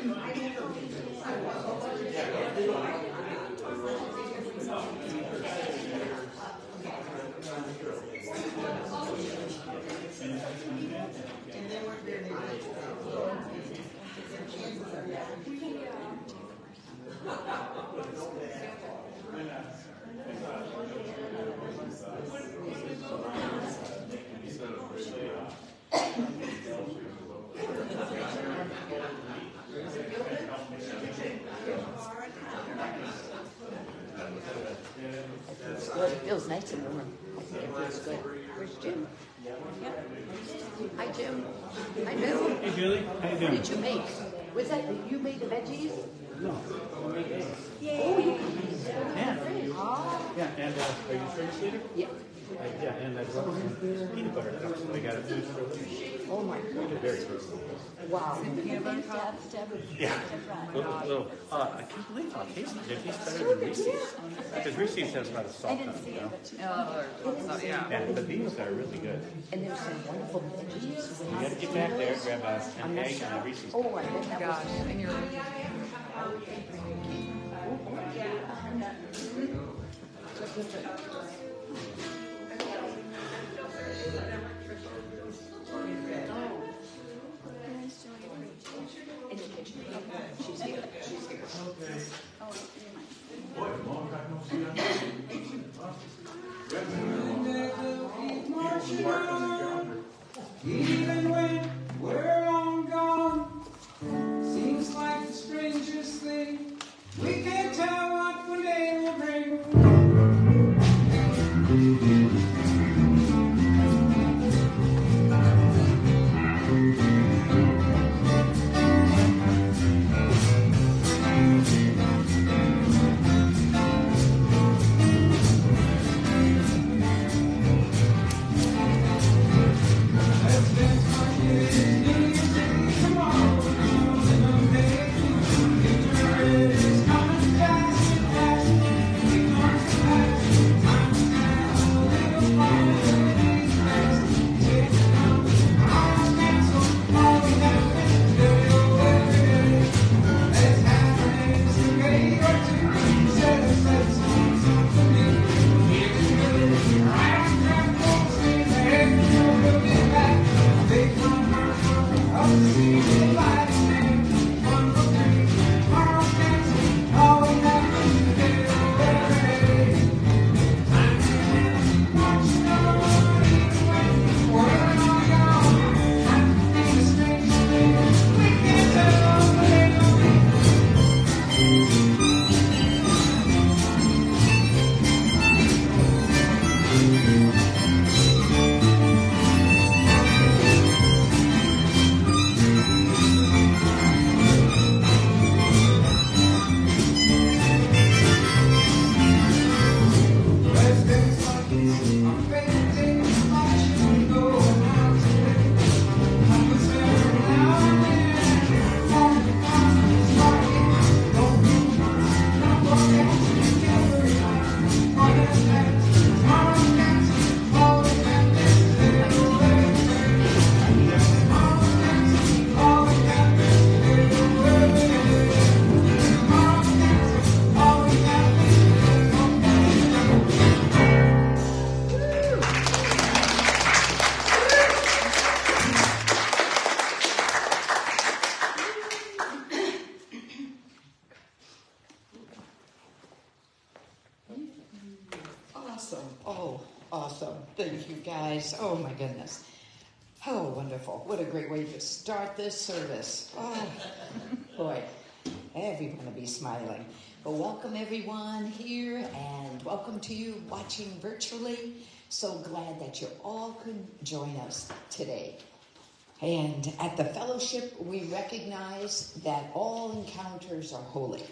Good. It feels nice and warm. I think it feels good. Where's Jim? Hi, Jim. Hi, Bill. Hey, Julie. How you What doing? did you make? Was that you made the veggies? No. Oh, you can use it. Yeah. Oh. Yeah, and are you a service leader? Yeah. Yeah, and I brought some peanut butter cups that I got at food for lunch. Oh my God. They're very tasty. Wow. Stab. Yeah. Little, I can't believe how tasty they taste better than Reese's. Because Reese's has a lot of salt on it, you know? Yeah, but these are really good. And there's some wonderful veggies. You got to get back there, grab an egg and a Reese's. Oh, I bet that Gosh, was... and you're In the kitchen. She's here. She's here. Even when we're long gone, seems like the strangest thing. We can't tell what one day will bring. Awesome. Thank you, guys. Oh, my goodness. Oh, wonderful. What a great way to start this service. Oh, boy. Everyone will be smiling. But welcome, everyone here, and welcome to you watching virtually. So glad that you all could join us today. And at the fellowship, we recognize that all encounters are holy,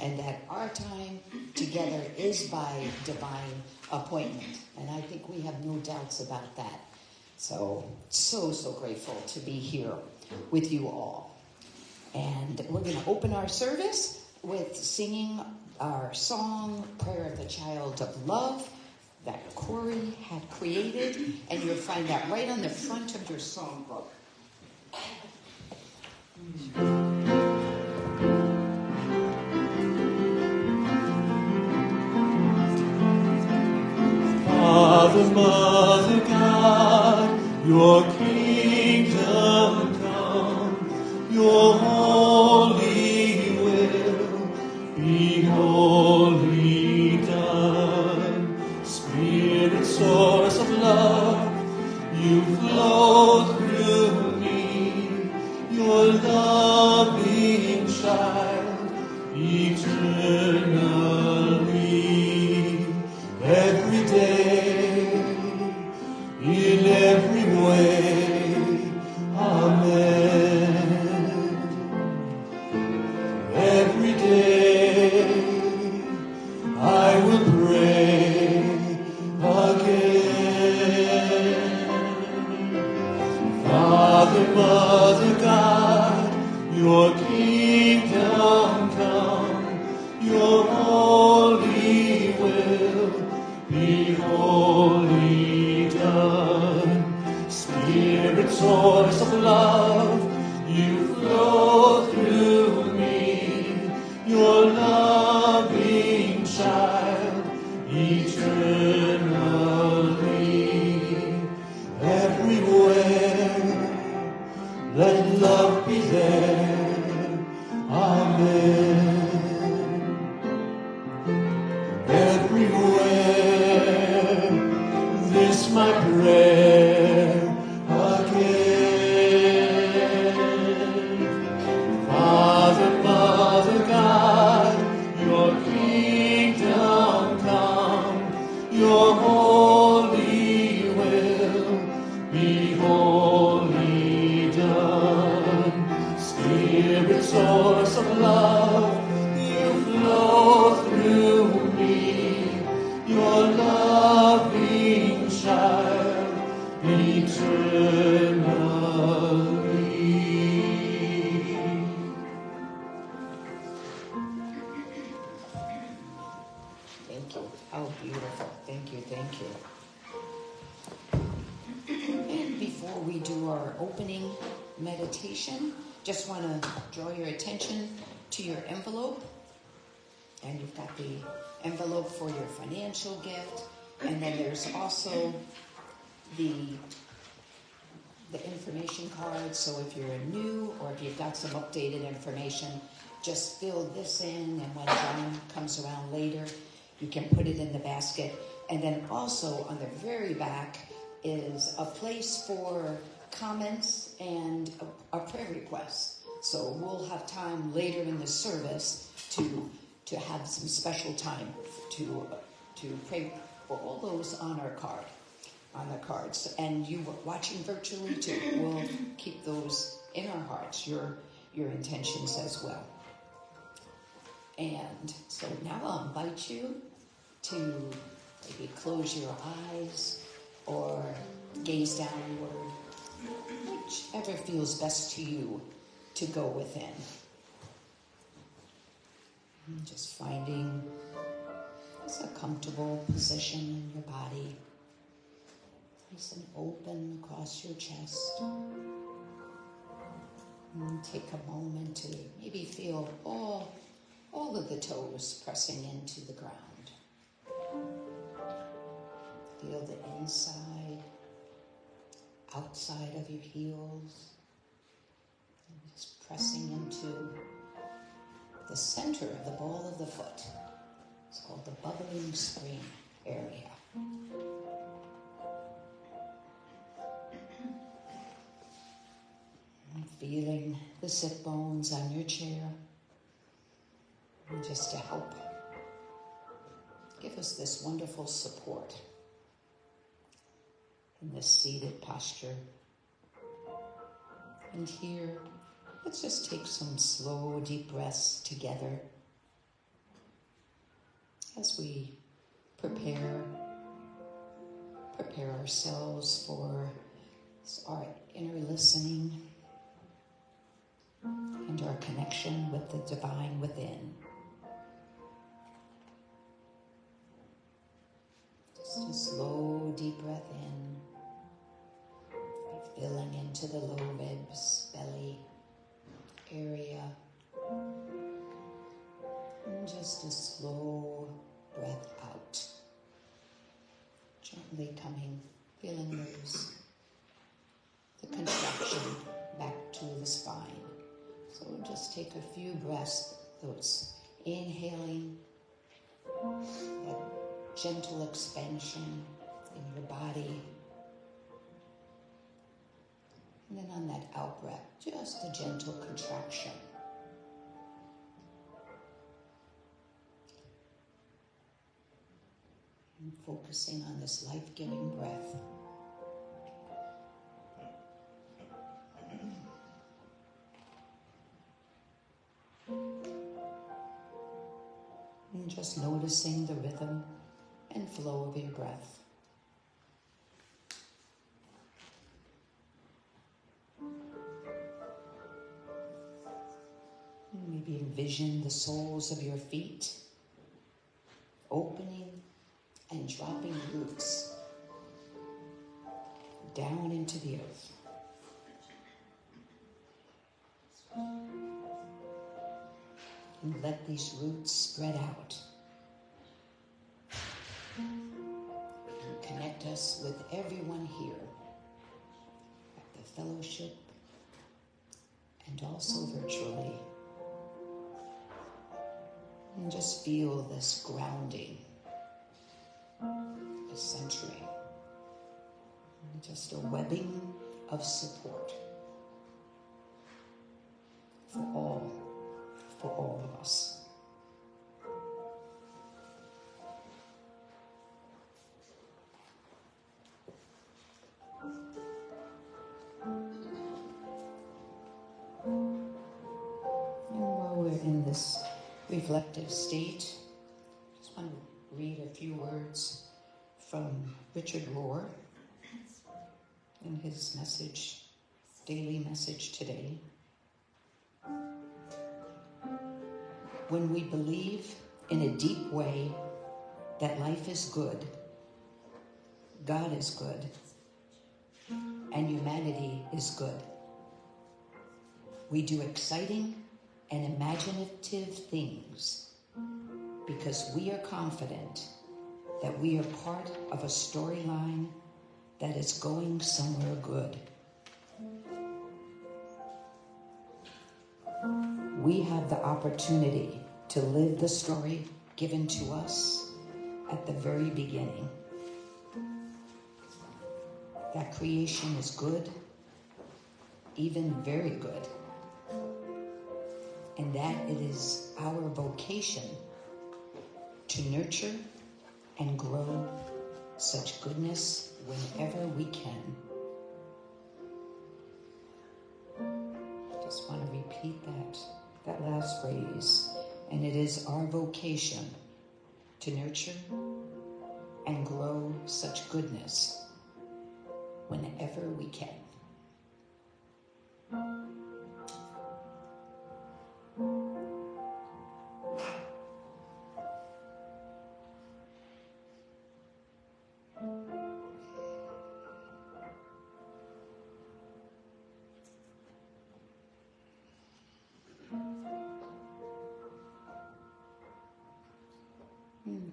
and that our time together is by divine appointment. And I think we have no doubts about that. So grateful to be here with you all. And we're going to open our service with singing our song, Prayer of the Child of Love, that Corey had created. And you'll find that right on the front of your songbook. Father, Mother, God, your kingdom come, your holy will be wholly done. Spirit, source of love, you flow through me, your loving child, eternally, every day, in every way. Amen. Every day I will pray again. Father, Mother, God, your kingdom come, your holy will be wholly done. Spirit, source of love, you flow through me, your loving child, eternally, everywhere. Let love be there. Amen. Everywhere, this my prayer again. Father, Mother, God, your kingdom come, your holy will be wholly done. Spirit, source of love, you flow through me, your loving child, eternally. Thank you. Oh, beautiful. Thank you, thank you. And before we do our opening meditation, just want to draw your attention to your envelope. And you've got the envelope for your financial gift. And then there's also the information card. So if you're new or if you've got some updated information, just fill this in. And when John comes around later, you can put it in the basket. And then also on the very back is a place for comments and a prayer request. So we'll have time later in the service to have some special time to pray for all those on our card, on the cards. And you watching virtually too, we'll keep those in our hearts, your intentions as well. And so now I'll invite you to maybe close your eyes or gaze downward, whichever feels best to you to go within. And just finding just a comfortable position in your body, nice and open across your chest. And take a moment to maybe feel all of the toes pressing into the ground. Feel the inside, outside of your heels, and just pressing into the center of the ball of the foot. It's called the bubbling spring area. And feeling the sit bones on your chair, and just to help give us this wonderful support in this seated posture. And here, let's just take some slow, deep breaths together as we prepare ourselves for our inner listening and our connection with the divine within. Just a slow, deep breath in, filling into the low ribs, belly area. And just a slow breath out. Gently come feeling those, the contraction back to the spine. So we'll just take a few breaths, those inhaling, that gentle expansion in your body. And then on that out breath, just a gentle contraction. And focusing on this life-giving breath. And just noticing the rhythm and flow of your breath. Maybe envision the soles of your feet opening and dropping roots down into the earth. And let these roots spread out. And connect us with everyone here at the fellowship and also virtually. And just feel this grounding, this centering, and just a webbing of support for all of us. And while we're in this reflective state, just want to read a few words from Richard Rohr in his message, daily message today. When we believe in a deep way that life is good, God is good, and humanity is good, we do exciting and imaginative things because we are confident that we are part of a storyline that is going somewhere good. We have the opportunity to live the story given to us at the very beginning. That creation is good, even very good. And that it is our vocation to nurture and grow such goodness whenever we can. Just want to repeat that last phrase. And it is our vocation to nurture and grow such goodness whenever we can.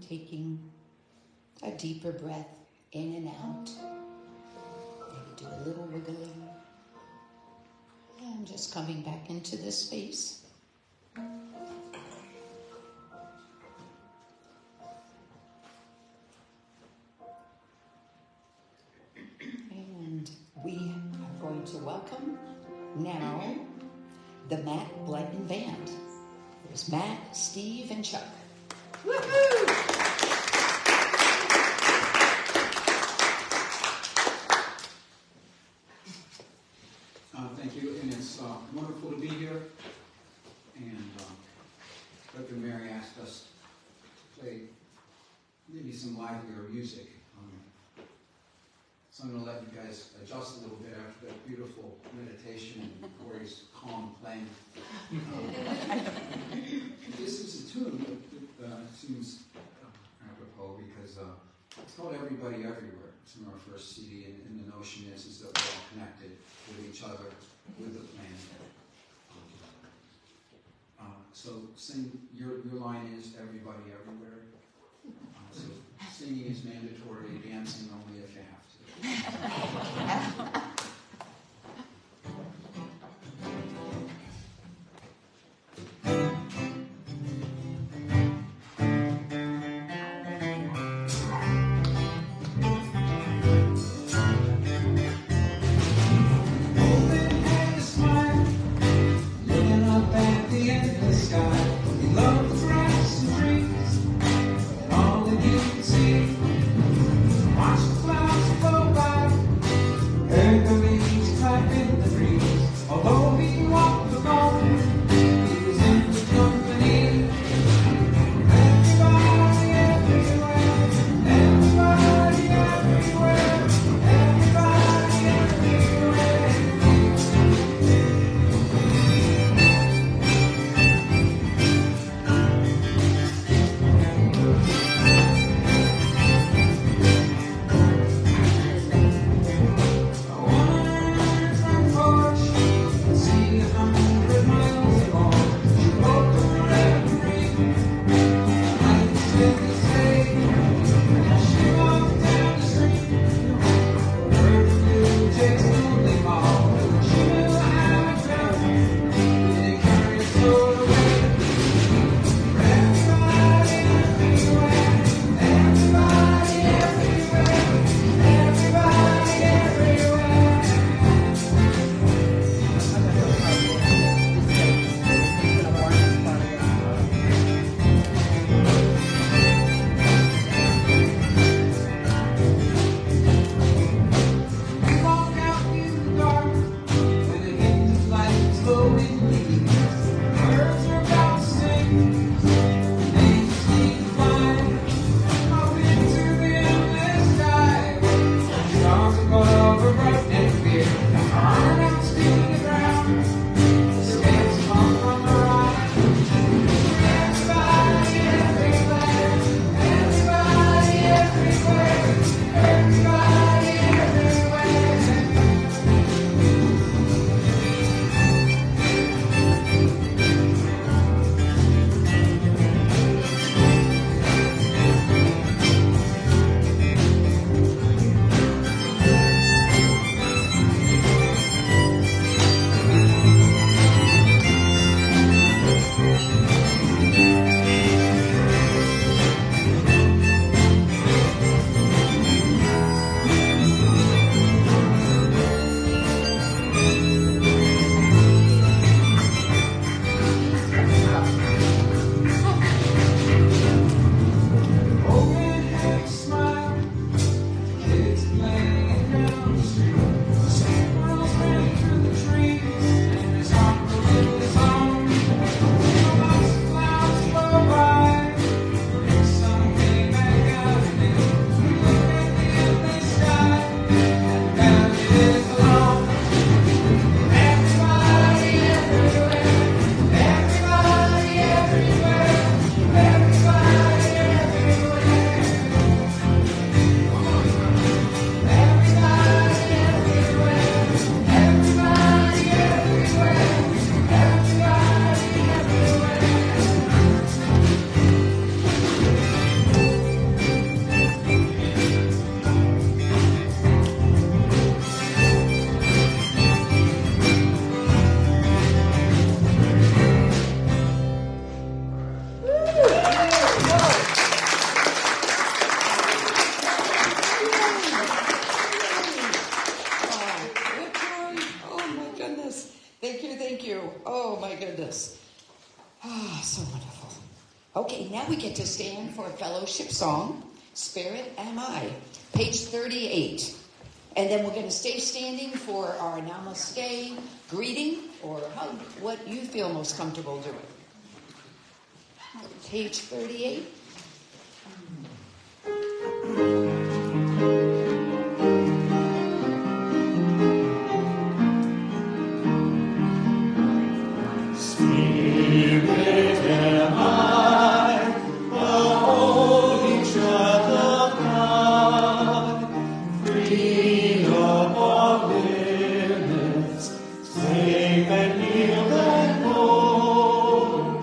Taking a deeper breath in and out. Maybe do a little wiggling. And just coming back into this space. And we are going to welcome now the Matt Bliton Band. There's Matt, Steve, and Chuck. Woohoo! Thank you, and it's wonderful to be here. And Dr. Mary asked us to play maybe some livelier music. So I'm going to let you guys adjust a little bit after that beautiful meditation and Corey's calm playing. This is a tune that seems apropos because it's called Everybody Everywhere. It's from our first CD, and the notion is that we're all connected with each other, with the planet. So sing, your line is Everybody Everywhere. So singing is mandatory, dancing only if you have to. So wonderful. Okay, now we get to stand for a fellowship song, Spirit Am I, page 38. And then we're going to stay standing for our namaste, greeting, or hug, what you feel most comfortable doing. Page 38. Spirit am I, the holy child of God, free of all limits, safe and healed and whole,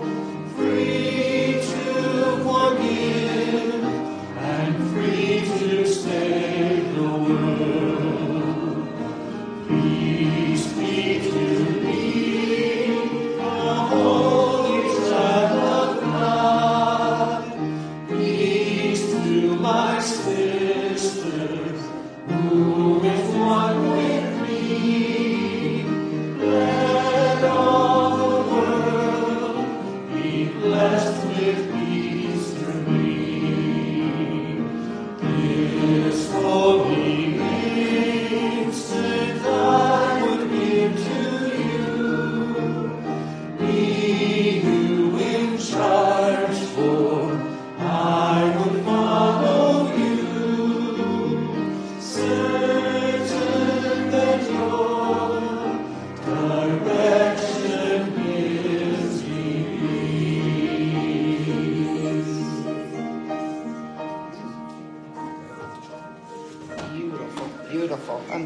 free to forgive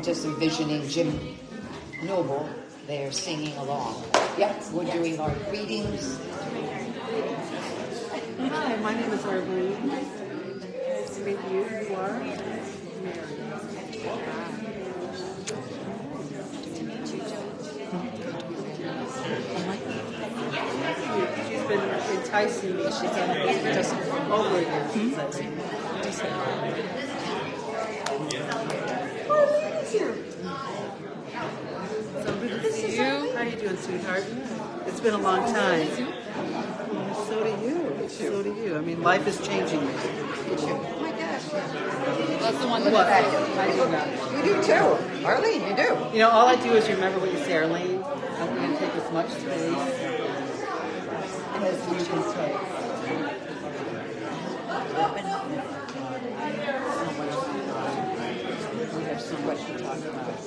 just envisioning Jim Noble there singing along. Yep, we're doing our readings. Hi, my name is Arlene. Nice to meet you. You are? Mary. She's been enticing me. She's been just over here. So good to see you. How you doing, sweetheart? It's been a long time. So do you. So do you. I mean, life is changing me. Oh my gosh. That's the one that What? I You do too. Arlene, you do. You know, all I do is remember what you say, Arlene. I'm going to take as much space as you can take. We have so much to talk about.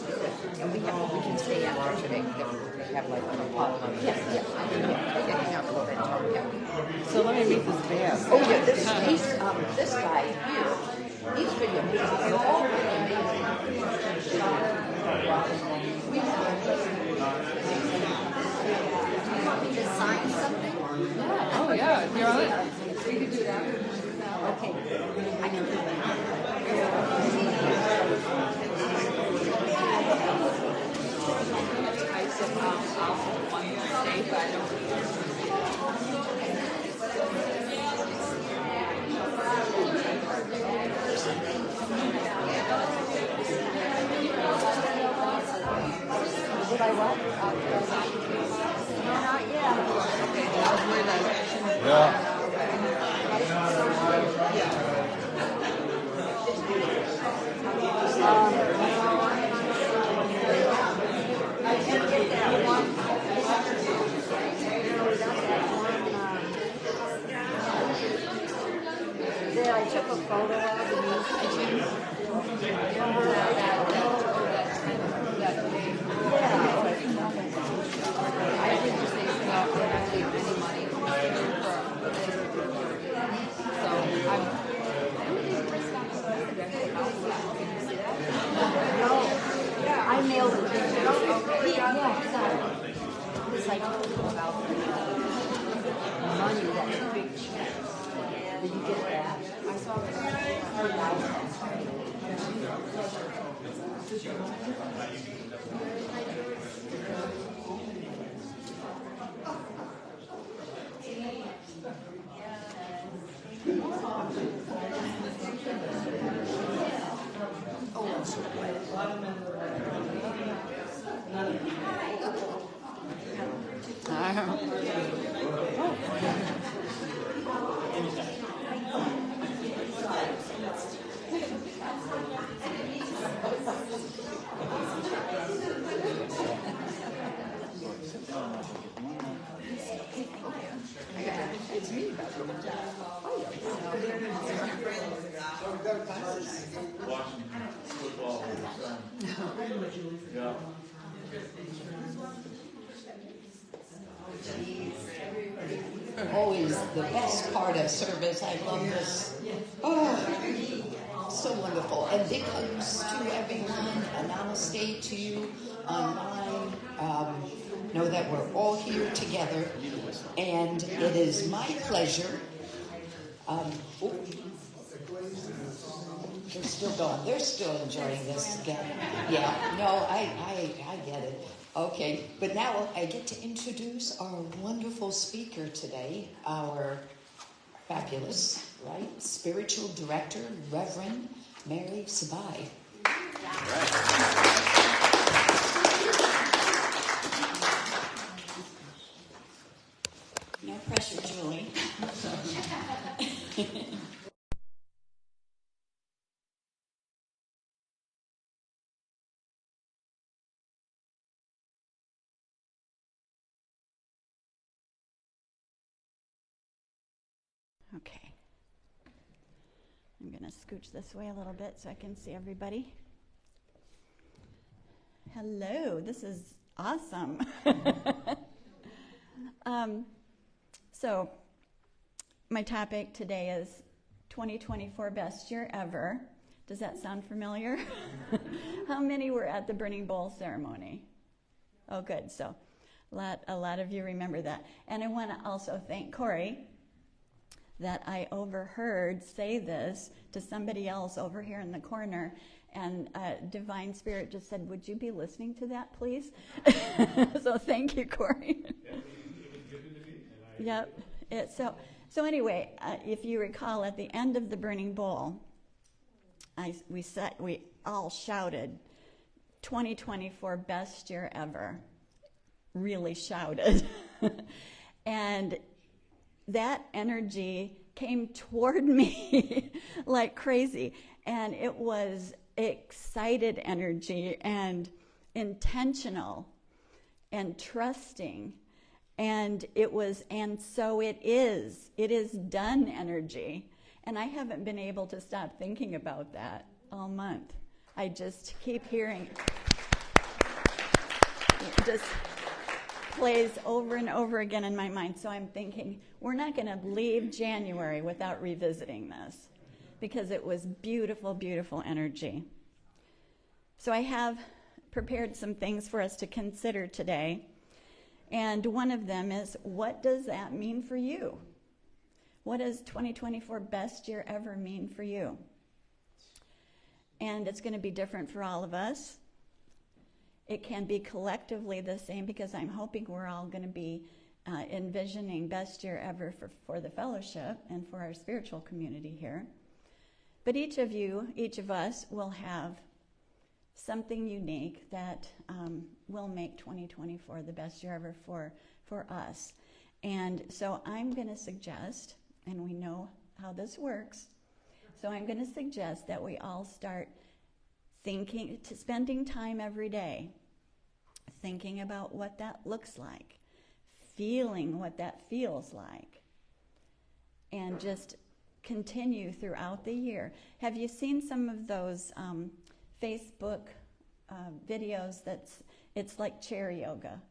And we can stay after today. We have like a potluck. Yes. We can hang out a little bit and talk. Yeah. So let me meet this band. Oh yeah, this guy here, he's pretty amazing. They're all pretty amazing. To sign something? Oh, yeah, you're on it. We could do that. Okay. I can do that. Did I what? No, not yet. Okay, Yeah. I did get that one. That I took a photo of and used. Remember that thing? I didn't say no, I don't leave any money for so I'm I mailed it. Yeah, it's like about money, that big check. Did you get that? I saw that. Always the best part of service. I love this. Oh, so wonderful. And big hugs to everyone. A namaste to you online. Know that we're all here together. And it is my pleasure. They're still going. They're still enjoying this again. Yeah. No, I get it. Okay, but now I get to introduce our wonderful speaker today, our fabulous, right, spiritual director, Reverend Mary Sabaj. No pressure, Julie. Okay. I'm going to scooch this way a little bit so I can see everybody. Hello, this is awesome. So my topic today is 2024 Best Year Ever, Does that sound familiar? How many were at the burning bowl ceremony? Oh, good. So a lot of you remember that. And I want to also thank Corey that I overheard say this to somebody else over here in the corner. And Divine Spirit just said, would you be listening to that, please? So thank you, Corey. Yep. So anyway, if you recall, at the end of the burning bowl, we all shouted, 2024 best year ever. Really shouted. And that energy came toward me like crazy. And it was excited energy and intentional and trusting. And it was, and so it is done energy. And I haven't been able to stop thinking about that all month. I just keep hearing it just plays over and over again in my mind. So I'm thinking, we're not going to leave January without revisiting this, because it was beautiful, beautiful energy. So I have prepared some things for us to consider today. And one of them is, what does that mean for you? What does 2024 best year ever mean for you? And it's going to be different for all of us. It can be collectively the same, because I'm hoping we're all going to be envisioning best year ever for the fellowship and for our spiritual community here. But each of us will have something unique that will make 2024 the best year ever for us. And so I'm going to suggest, and we know how this works, so I'm going to suggest that we all start spending time every day thinking about what that looks like, feeling what that feels like, and just continue throughout the year. Have you seen some of those Facebook videos it's like chair yoga?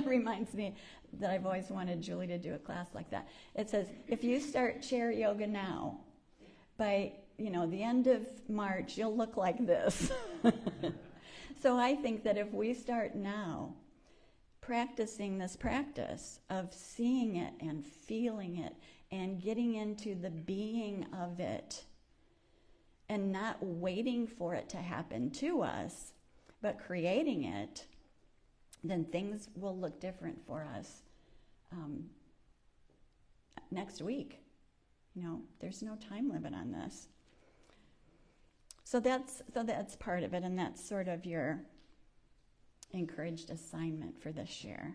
Reminds me that I've always wanted Julie to do a class like that. It says, if you start chair yoga now, by the end of March, you'll look like this. So I think that if we start now practicing this practice of seeing it and feeling it and getting into the being of it and not waiting for it to happen to us, but creating it, then things will look different for us next week. There's no time limit on this. So that's part of it, and that's sort of your encouraged assignment for this year.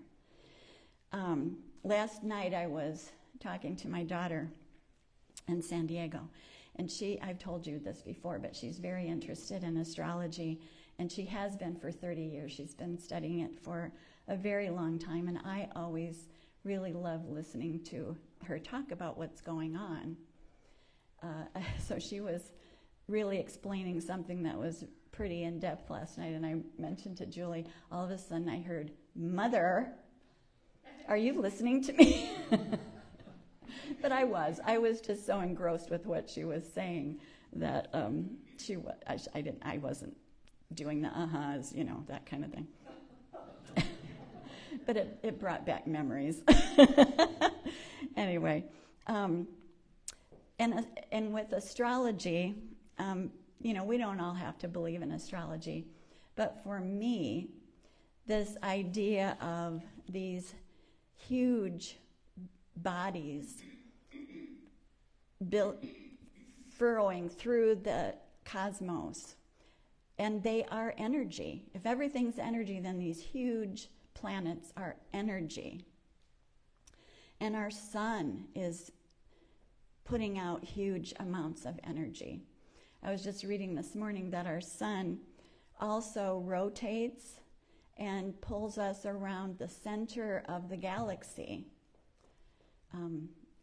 Last night I was talking to my daughter in San Diego, and I've told you this before, but she's very interested in astrology, and she has been for 30 years. She's been studying it for a very long time, and I always really love listening to her talk about what's going on. So she was really explaining something that was pretty in-depth last night, and I mentioned to Julie, all of a sudden I heard, "Mother, are you listening to me?" But I was just so engrossed with what she was saying that I wasn't doing the uh-huhs, that kind of thing. But it brought back memories. Anyway, and with astrology, we don't all have to believe in astrology, but for me, this idea of these huge bodies furrowing through the cosmos, and they are energy. If everything's energy, then these huge planets are energy. And our sun is putting out huge amounts of energy. I was just reading this morning that our sun also rotates and pulls us around the center of the galaxy.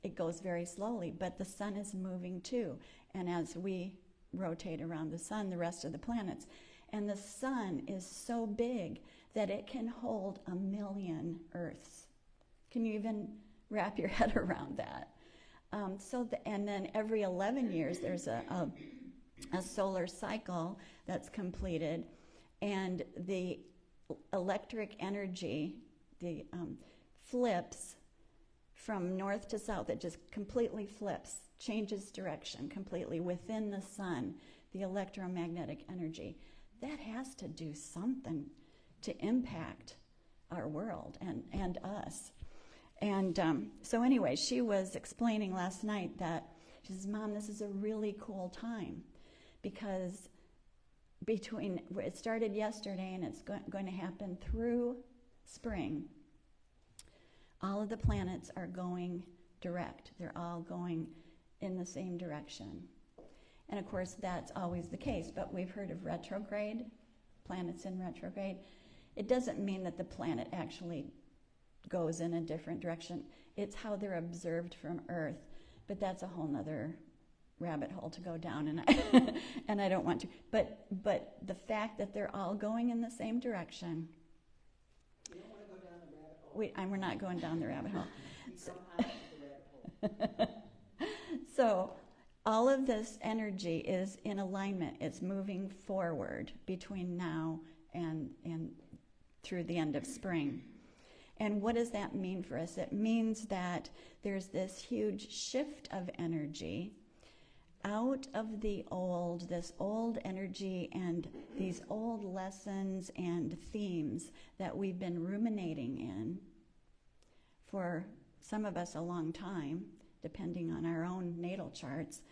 It goes very slowly, but the sun is moving too. And as we rotate around the sun, the rest of the planets, and the sun is so big that it can hold 1 million Earths. Can you even wrap your head around that? And then every 11 years, there's a a solar cycle that's completed, and the electric energy, the flips from north to south. It just completely flips, changes direction completely within the sun, the electromagnetic energy. That has to do something to impact our world and us. And so anyway, she was explaining last night that, she says, Mom, this is a really cool time, because it started yesterday and it's going to happen through spring. All of the planets are going direct. They're all going in the same direction. And of course, that's always the case, but we've heard of retrograde, planets in retrograde. It doesn't mean that the planet actually goes in a different direction. It's how they're observed from Earth, but that's a whole nother rabbit hole to go down, and I don't want to. But the fact that they're all going in the same direction. You don't want to go down the rabbit hole. We're not going down the rabbit hole. So all of this energy is in alignment. It's moving forward between now and through the end of spring. And what does that mean for us? It means that there's this huge shift of energy out of this old energy and these old lessons and themes that we've been ruminating in for some of us a long time, depending on our own natal charts.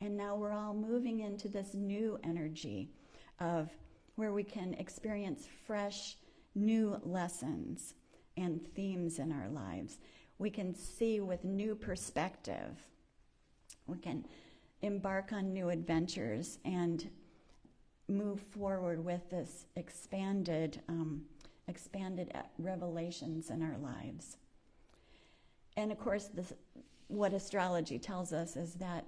And now we're all moving into this new energy of where we can experience fresh, new lessons and themes in our lives. We can see with new perspective. We can embark on new adventures and move forward with this expanded revelations in our lives. And of course, what astrology tells us is that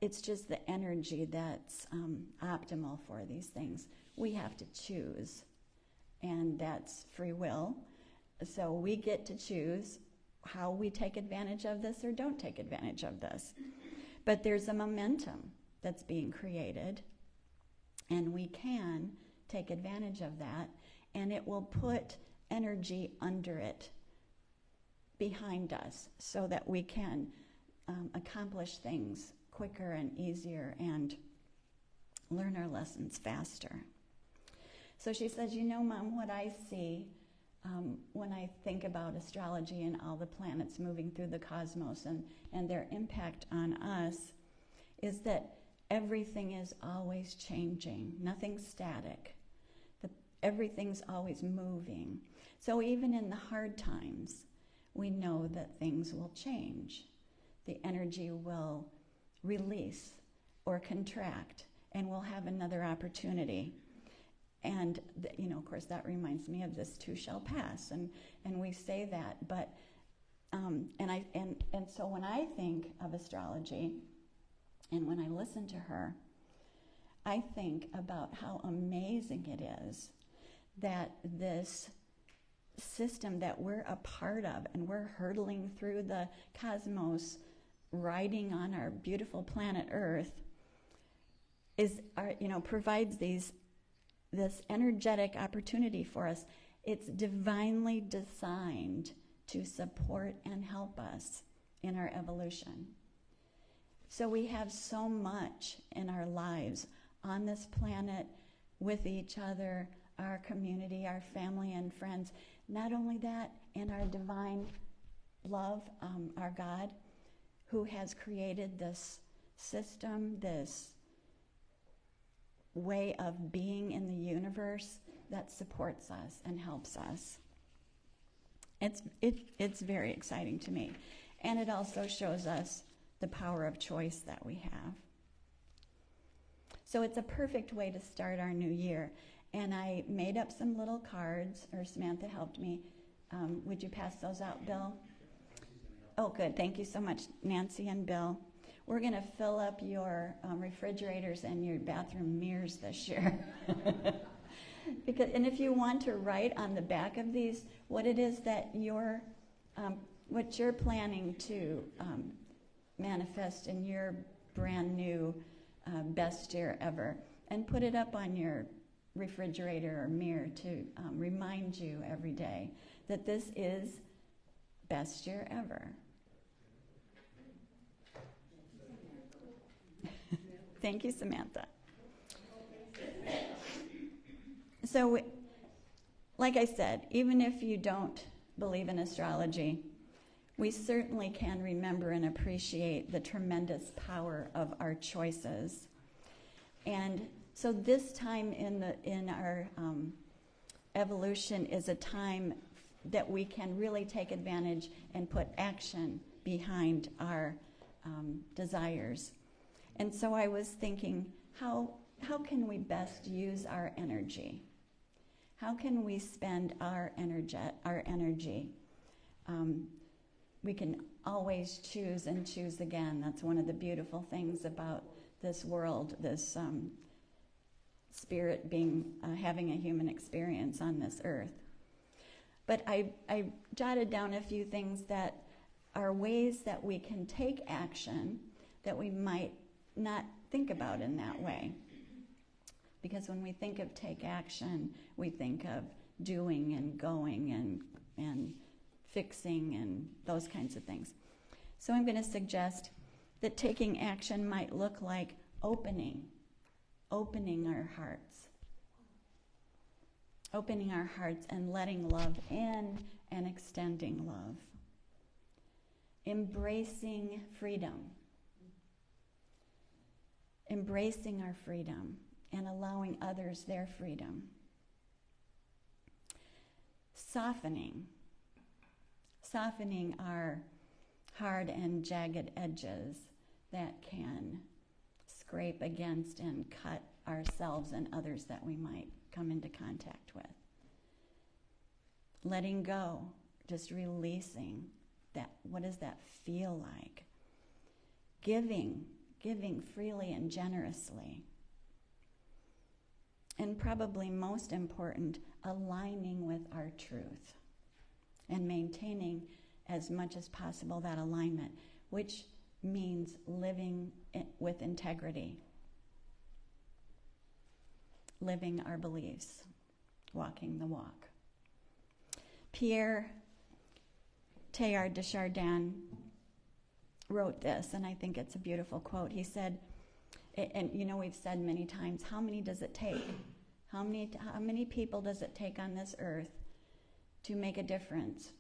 it's just the energy that's optimal for these things. We have to choose, and that's free will. So we get to choose how we take advantage of this or don't take advantage of this. But there's a momentum that's being created, and we can take advantage of that, and it will put energy under it, behind us, so that we can accomplish things quicker and easier and learn our lessons faster. So she says, Mom, what I see when I think about astrology and all the planets moving through the cosmos and their impact on us is that everything is always changing. Nothing's static. Everything's always moving. So even in the hard times, we know that things will change. The energy will release or contract, and we'll have another opportunity. And, of course, that reminds me of this too shall pass, and we say that. But, so when I think of astrology, and when I listen to her, I think about how amazing it is that this system that we're a part of, and we're hurtling through the cosmos, riding on our beautiful planet Earth, provides this energetic opportunity for us. It's divinely designed to support and help us in our evolution. So we have so much in our lives on this planet, with each other, our community, our family and friends. Not only that, in our divine love, our God, who has created this system, this way of being in the universe that supports us and helps us. It's very exciting to me. And it also shows us the power of choice that we have. So it's a perfect way to start our new year. And I made up some little cards, or Samantha helped me. Would you pass those out, Bill? Oh, good. Thank you so much, Nancy and Bill. We're going to fill up your refrigerators and your bathroom mirrors this year. And if you want to write on the back of these what it is that what you're planning to manifest in your brand new best year ever, and put it up on your refrigerator or mirror to remind you every day that this is best year ever. Thank you, Samantha. So, like I said, even if you don't believe in astrology, we certainly can remember and appreciate the tremendous power of our choices. And so this time in our evolution is a time that we can really take advantage and put action behind our desires. And so I was thinking, how can we best use our energy? How can we spend our energy? We can always choose and choose again. That's one of the beautiful things about this world, this spirit being having a human experience on this earth. But I jotted down a few things that are ways that we can take action that we might not think about in that way. Because when we think of take action, we think of doing and going and fixing and those kinds of things. So I'm going to suggest that taking action might look like opening our hearts. Opening our hearts and letting love in and extending love. Embracing freedom. Embracing our freedom and allowing others their freedom. Softening our hard and jagged edges that can scrape against and cut ourselves and others that we might come into contact with. Letting go, just releasing that. What does that feel like? Giving freely and generously. And probably most important, aligning with our truth and maintaining as much as possible that alignment, which means living with integrity, living our beliefs, walking the walk. Pierre Teilhard de Chardin wrote this, and I think it's a beautiful quote. He said, and we've said many times, how many does it take? How many people does it take on this earth to make a difference?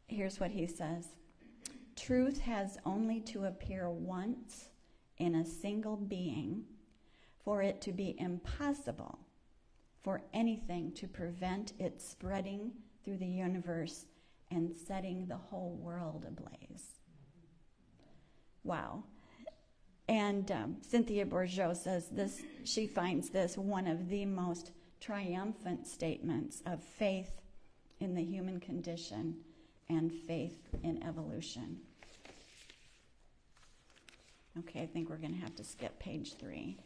Here's what he says. Truth has only to appear once in a single being for it to be impossible for anything to prevent it spreading through the universe and setting the whole world ablaze. Wow. And Cynthia Bourgeault says this, she finds this one of the most triumphant statements of faith in the human condition and faith in evolution. Okay, I think we're going to have to skip page 3.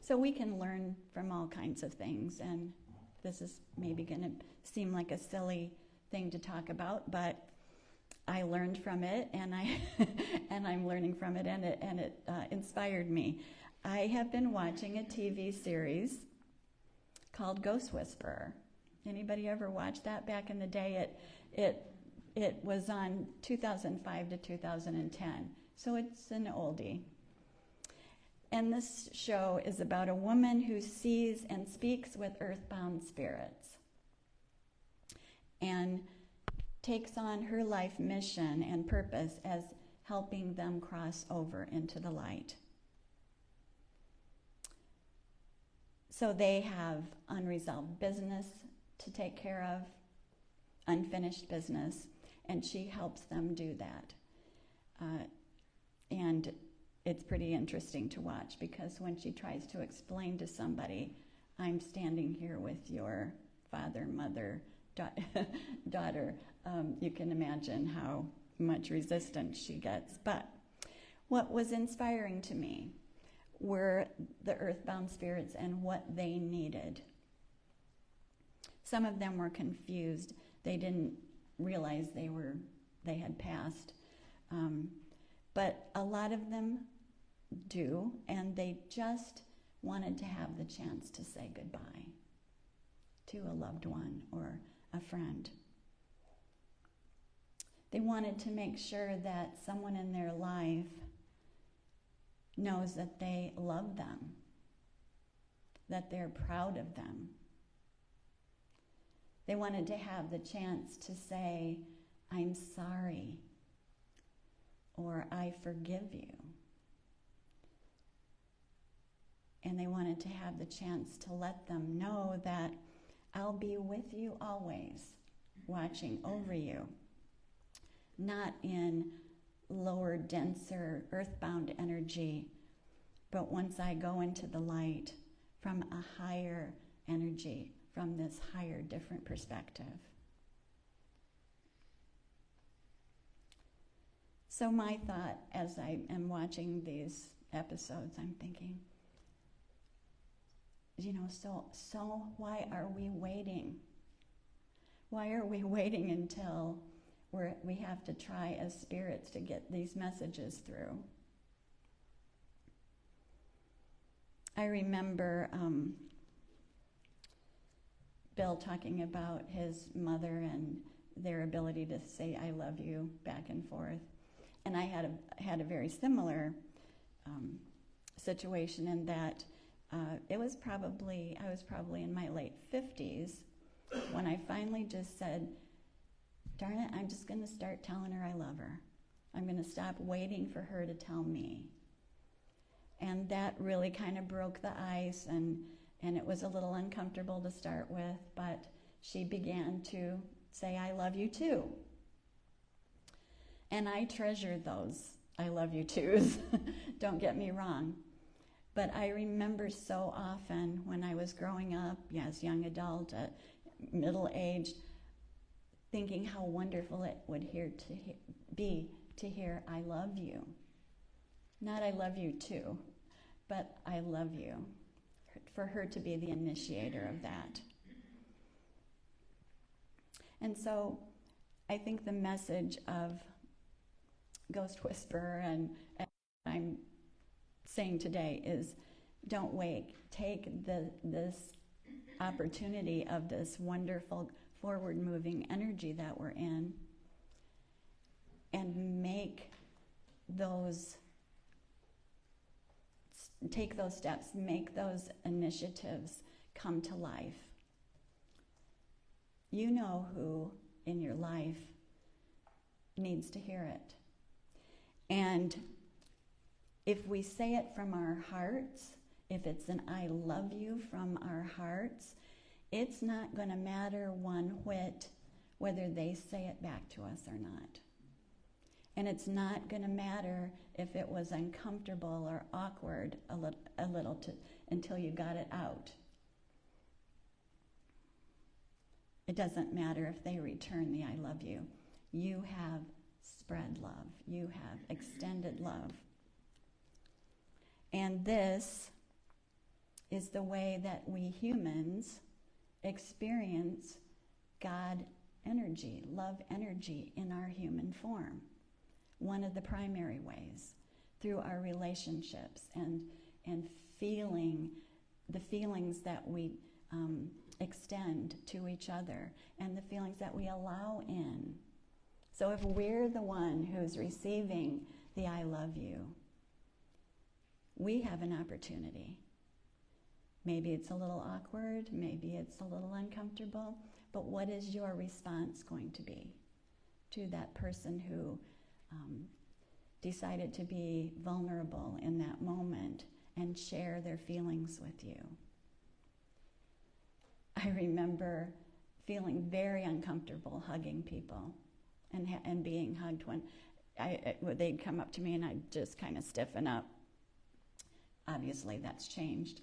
So we can learn from all kinds of things, and this is maybe going to seem like a silly thing to talk about, but I learned from it, and I'm learning from it, and it inspired me. I have been watching a TV series called Ghost Whisperer. Anybody ever watched that? Back in the day, it was on 2005 to 2010, so it's an oldie. And this show is about a woman who sees and speaks with earthbound spirits and takes on her life mission and purpose as helping them cross over into the light. So they have unresolved business to take care of, unfinished business, and she helps them do that. And it's pretty interesting to watch, because when she tries to explain to somebody, I'm standing here with your father, mother, daughter, you can imagine how much resistance she gets. But what was inspiring to me were the earthbound spirits and what they needed. Some of them were confused. They didn't realize they had passed. But a lot of them do, and they just wanted to have the chance to say goodbye to a loved one or a friend. They wanted to make sure that someone in their life knows that they love them, that they're proud of them. They wanted to have the chance to say, I'm sorry, or I forgive you. And they wanted to have the chance to let them know that I'll be with you always, watching over you. Not in lower, denser, earthbound energy, but once I go into the light from a higher energy, from this higher, different perspective. So my thought as I am watching these episodes, I'm thinking, so why are we waiting? Why are we waiting until we have to try as spirits to get these messages through? I remember Bill talking about his mother and their ability to say "I love you" back and forth, and I had a very similar situation in that I was probably in my late 50s when I finally just said, darn it, I'm just going to start telling her I love her. I'm going to stop waiting for her to tell me. And that really kind of broke the ice, and it was a little uncomfortable to start with, but she began to say, I love you too. And I treasure those I love you twos, don't get me wrong. But I remember so often when I was growing up, as young adult, middle-aged, thinking how wonderful it would be to hear I love you. Not I love you too, but I love you. For her to be the initiator of that. And so I think the message of Ghost Whisperer and I'm saying today is don't wait. Take this opportunity of this wonderful forward-moving energy that we're in and take those steps, make those initiatives come to life. You know who in your life needs to hear it. And if we say it from our hearts, if it's an I love you from our hearts, it's not going to matter one whit whether they say it back to us or not. And it's not going to matter if it was uncomfortable or awkward a little until you got it out. It doesn't matter if they return the I love you. You have spread love. You have extended love. And this is the way that we humans experience God energy, love energy in our human form. One of the primary ways, through our relationships and feeling the feelings that we extend to each other and the feelings that we allow in. So if we're the one who's receiving the I love you, we have an opportunity. Maybe it's a little awkward, maybe it's a little uncomfortable, but what is your response going to be to that person who decided to be vulnerable in that moment and share their feelings with you? I remember feeling very uncomfortable hugging people and being hugged when they'd come up to me and I'd just kind of stiffen up. Obviously, that's changed.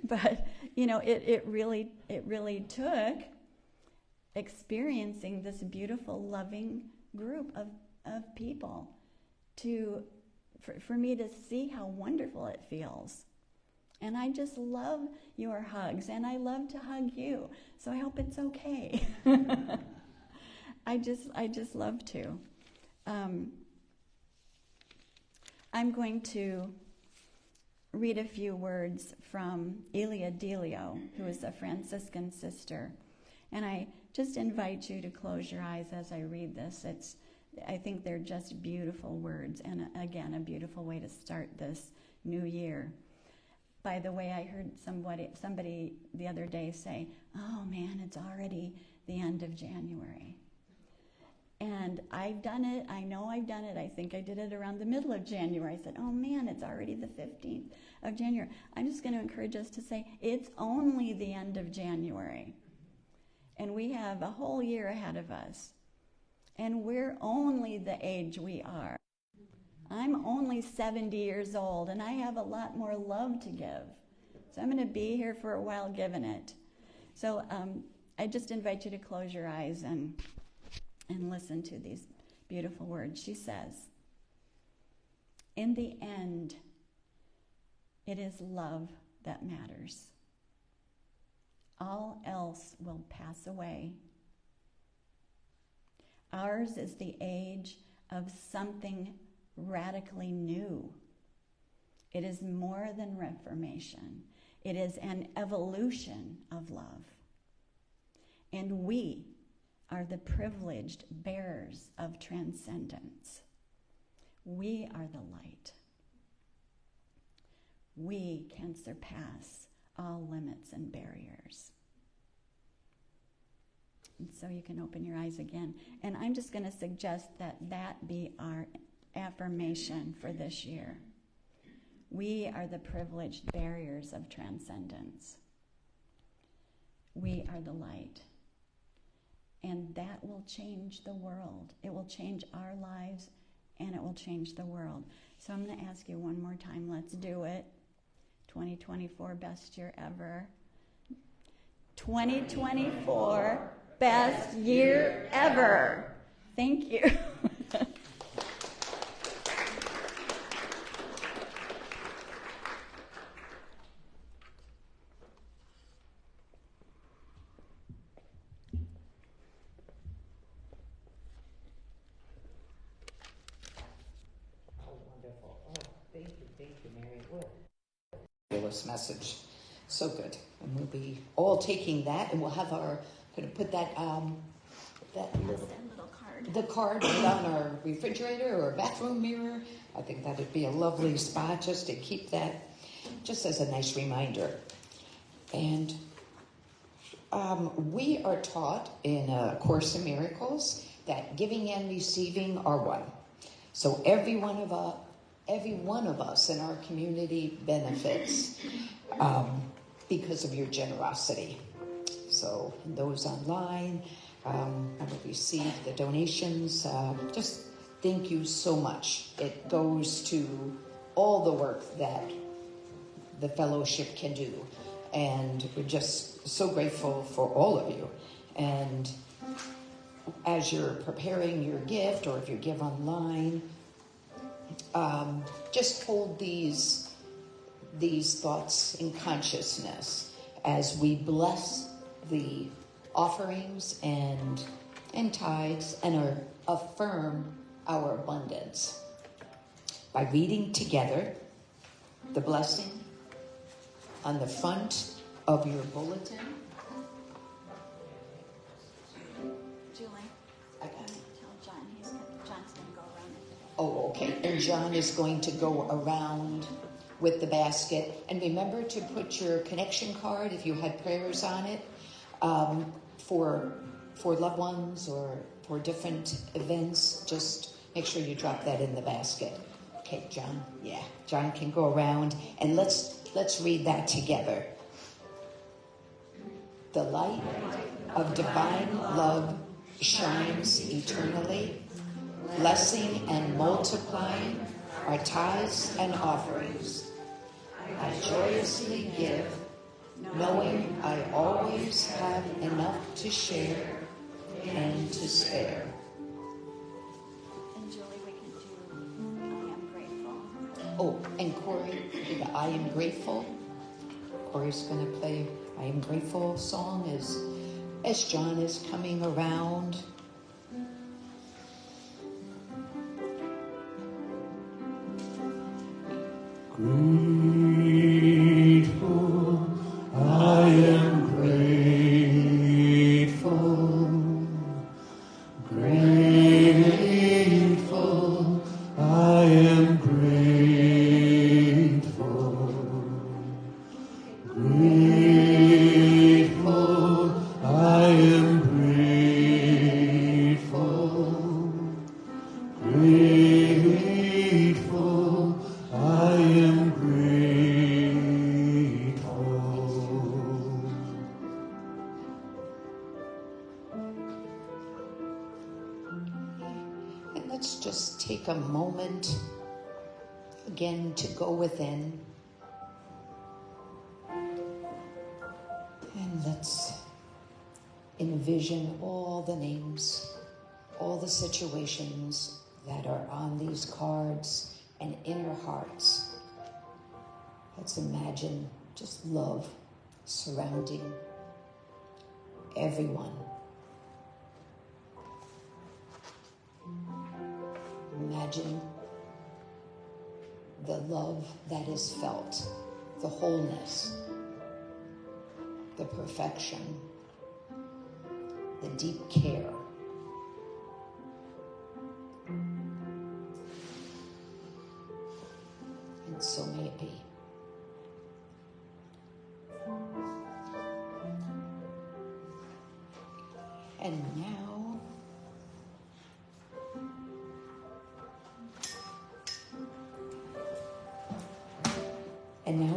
But, it really took experiencing this beautiful, loving group of people for me to see how wonderful it feels. And I just love your hugs, and I love to hug you. So I hope it's okay. I just love to. I'm going to read a few words from Elia Delio, who is a Franciscan sister. And I just invite you to close your eyes as I read this. I think they're just beautiful words, and again, a beautiful way to start this new year. By the way, I heard somebody the other day say, "Oh man, it's already the end of January." And I've done it. I know I've done it. I think I did it around the middle of January. I said, "Oh man, it's already the 15th of January." I'm just going to encourage us to say, it's only the end of January. And we have a whole year ahead of us. And we're only the age we are. I'm only 70 years old, and I have a lot more love to give. So I'm going to be here for a while giving it. So I just invite you to close your eyes and listen to these beautiful words. She says, "In the end, it is love that matters. All else will pass away. Ours is the age of something radically new. It is more than reformation. It is an evolution of love. And we are the privileged bearers of transcendence. We are the light. We can surpass all limits and barriers." And so you can open your eyes again. And I'm just going to suggest that be our affirmation for this year. We are the privileged barriers of transcendence. We are the light. And that will change the world. It will change our lives, and it will change the world. So I'm going to ask you one more time. Let's do it. 2024, best year ever. 2024, best year ever. Thank you. Message. So good. And we'll be all taking that, and we'll have going to put that the card right on our refrigerator or bathroom mirror. I think that'd be a lovely spot just to keep that just as a nice reminder. And we are taught in A Course in Miracles that giving and receiving are one. So every one of us in our community benefits because of your generosity. So those online, have received the donations. Just thank you so much. It goes to all the work that the fellowship can do. And we're just so grateful for all of you. And as you're preparing your gift, or if you give online, just hold these thoughts in consciousness as we bless the offerings and tithes and affirm our abundance by reading together the blessing on the front of your bulletin. Julie, I got to tell John. John's going to go around it. Oh, okay. And John is going to go around with the basket. And remember to put your connection card, if you had prayers on it, for loved ones or for different events. Just make sure you drop that in the basket. Okay, John. Yeah, John can go around, and let's read that together. The light of divine love shines eternally, blessing and multiplying our tithes and offerings. I joyously give, knowing I always have enough to share and to spare. And Julie, we can do I Am Grateful. Oh, and Corey, the I Am Grateful. Corey's going to play I Am Grateful song as John is coming around. Grateful, I am grateful. Grateful, I am grateful. Grateful, I am grateful. Grateful, I am grateful. And let's just take a moment again to go within. And let's envision all the names, all the situations that are on these cards and in our hearts. Let's imagine just love surrounding everyone. Imagine the love that is felt, the wholeness, the perfection, the deep care. And so may it be. And now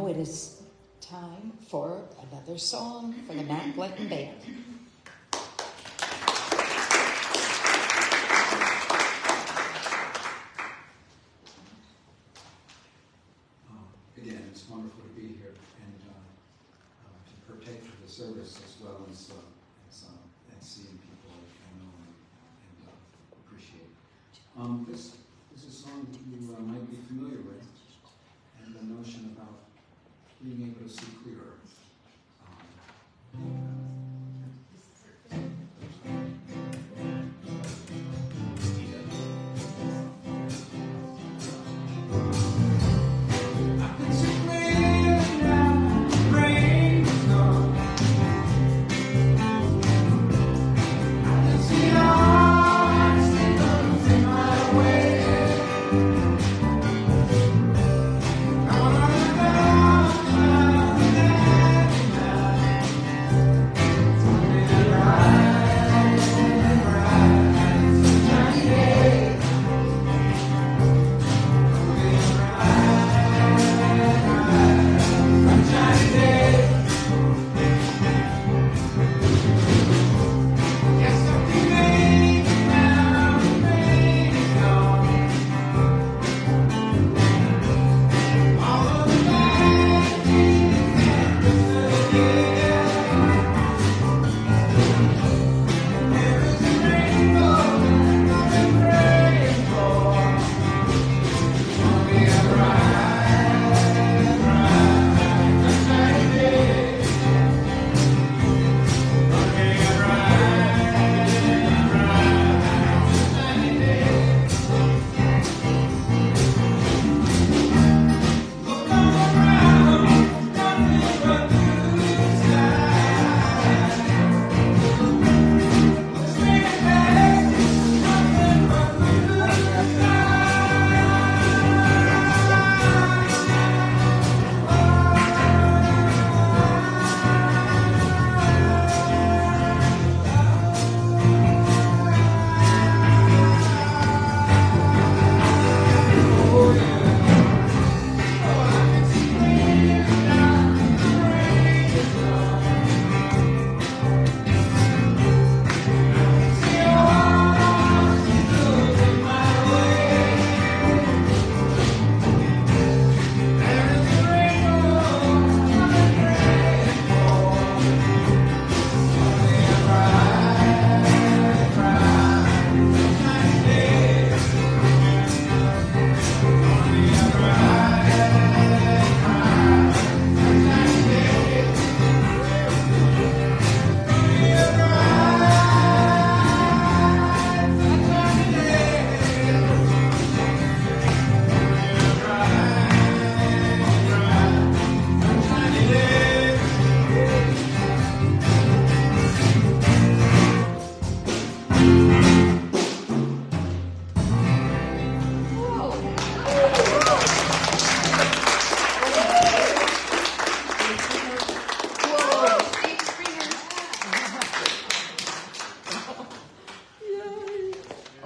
it is time for another song from the Matt Bliton Band. Again, it's wonderful to be here and to partake of the service as well as seeing people I know and appreciate. This is a song that you might be familiar with, and the notion about being able to see clearer.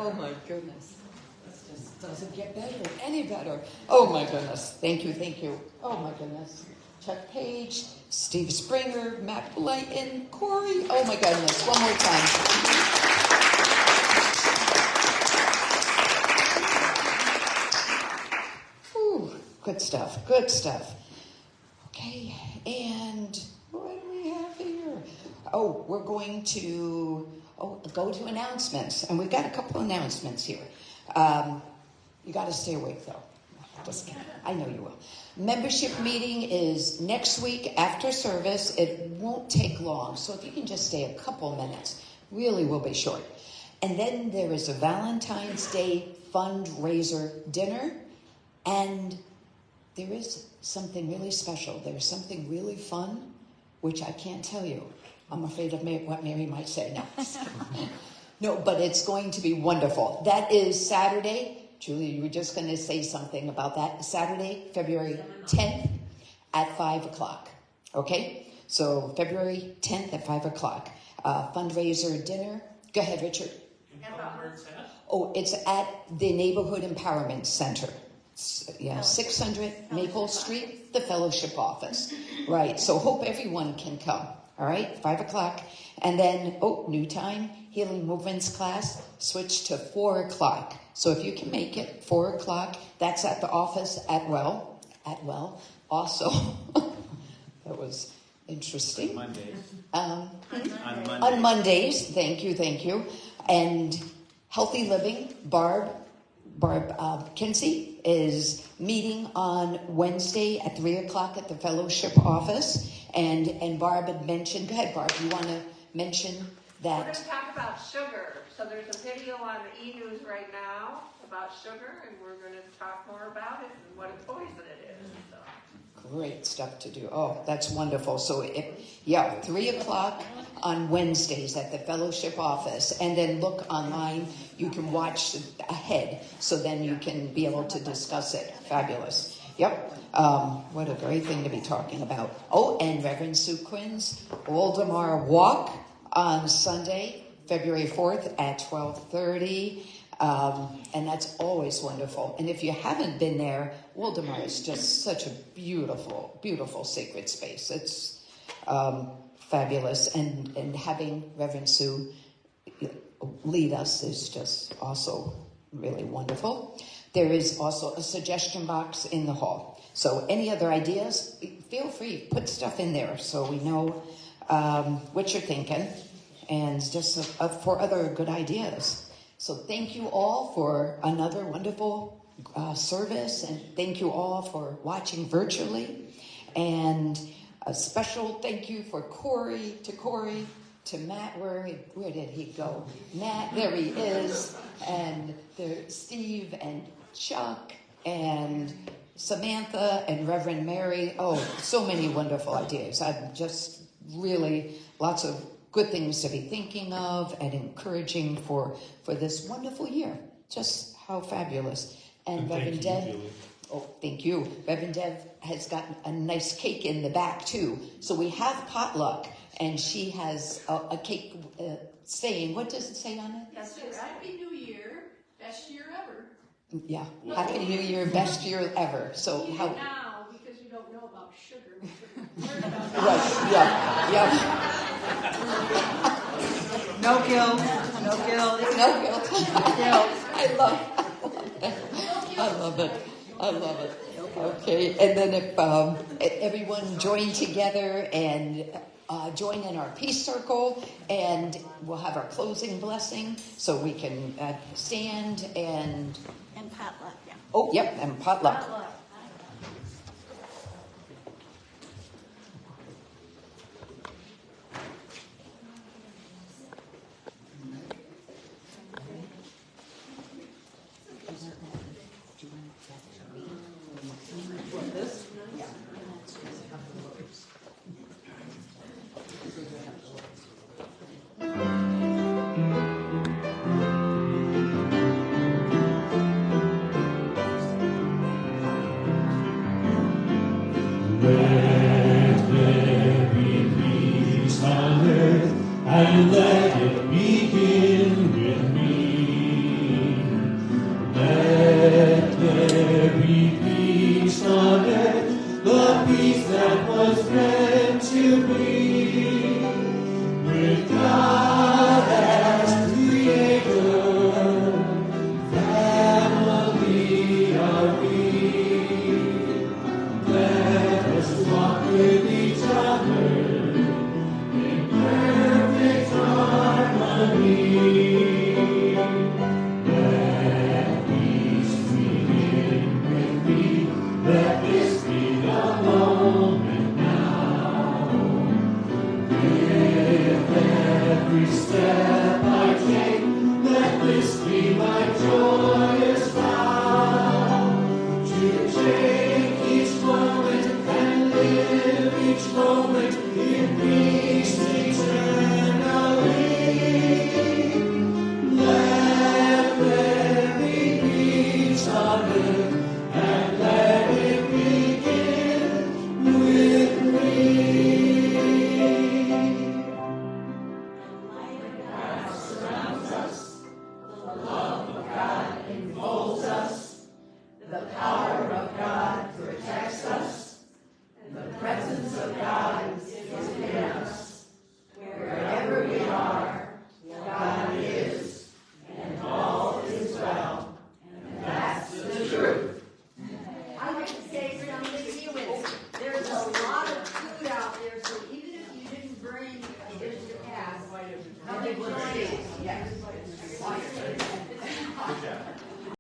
Oh my goodness. This just doesn't get better, any better. Oh my goodness. Thank you, thank you. Oh my goodness. Chuck Page, Steve Springer, Matt Bliton, Corey. Oh my goodness. One more time. Whew. Good stuff, good stuff. Okay, and what do we have here? Oh, we're going to go to announcements, and we've got a couple announcements here. You got to stay awake, though. Just kidding. I know you will. Membership meeting is next week after service. It won't take long, so if you can just stay a couple minutes, really will be short. And then there is a Valentine's Day fundraiser dinner, and there is something really special. There's something really fun, which I can't tell you. I'm afraid of what Mary might say. No. No, but it's going to be wonderful. That is Saturday. Julie, you were just going to say something about that. Saturday, February 10th at 5 o'clock. Okay? So February 10th at 5 o'clock. Fundraiser dinner. Go ahead, Richard. Oh, it's at the Neighborhood Empowerment Center. Yeah, 600 Maple Street, the fellowship office. Right, so hope everyone can come. All right, 5 o'clock. And then, new time, Healing Movements class, switch to 4 o'clock. So if you can make it, 4 o'clock, that's at the office at Well. Also, that was interesting. Mondays. On Mondays, thank you. And Healthy Living, Barb Kinsey is meeting on Wednesday at 3 o'clock at the fellowship office. And Barb had mentioned, go ahead, Barb, you want to mention that? We're going to talk about sugar. So there's a video on the e-news right now about sugar, and we're going to talk more about it and what a poison it is. So. Great stuff to do. Oh, that's wonderful. So, 3 o'clock on Wednesdays at the fellowship office. And then look online. You can watch ahead, so then you can be able to discuss it. Fabulous. Yep. What a great thing to be talking about. Oh, and Reverend Sue Quinn's Waldemar Walk on Sunday, February 4th at 12:30. And that's always wonderful. And if you haven't been there, Waldemar is just such a beautiful, beautiful sacred space. It's fabulous. And having Reverend Sue lead us is just also really wonderful. There is also a suggestion box in the hall. So any other ideas, feel free, put stuff in there so we know what you're thinking, and just for other good ideas. So thank you all for another wonderful service, and thank you all for watching virtually. And a special thank you for Corey, to Matt. Where did he go? Matt, there he is. And Steve and Chuck and Samantha and Reverend Mary. Oh, so many wonderful ideas. I'm just really lots of good things to be thinking of and encouraging for this wonderful year. Just how fabulous. And Reverend Deb. Oh, thank you. Reverend Deb has got a nice cake in the back, too. So we have potluck, and she has a cake saying, what does it say on it? It says, Happy New Year, best year ever. Yeah, Happy New Year, best year ever. So Eat how? it now, because you don't know about sugar. Right, yeah. No guilt. No guilt. I love it. Okay, and then if everyone join together and join in our peace circle, and we'll have our closing blessing, so we can stand and potluck, yeah. Oh, yep, and potluck. And let it begin with me. step I take, let this be my joyous vow, to take each moment and live each moment in peace eternally. Let there be peace on earth, and let it begin with me. The power of God protects us, and the presence of God is within us. Wherever we are, God is, and all is well. And that's the truth. I like to say something to you. There's a lot of food out there, so even if you didn't bring a dish to pass, come and join us. Yes.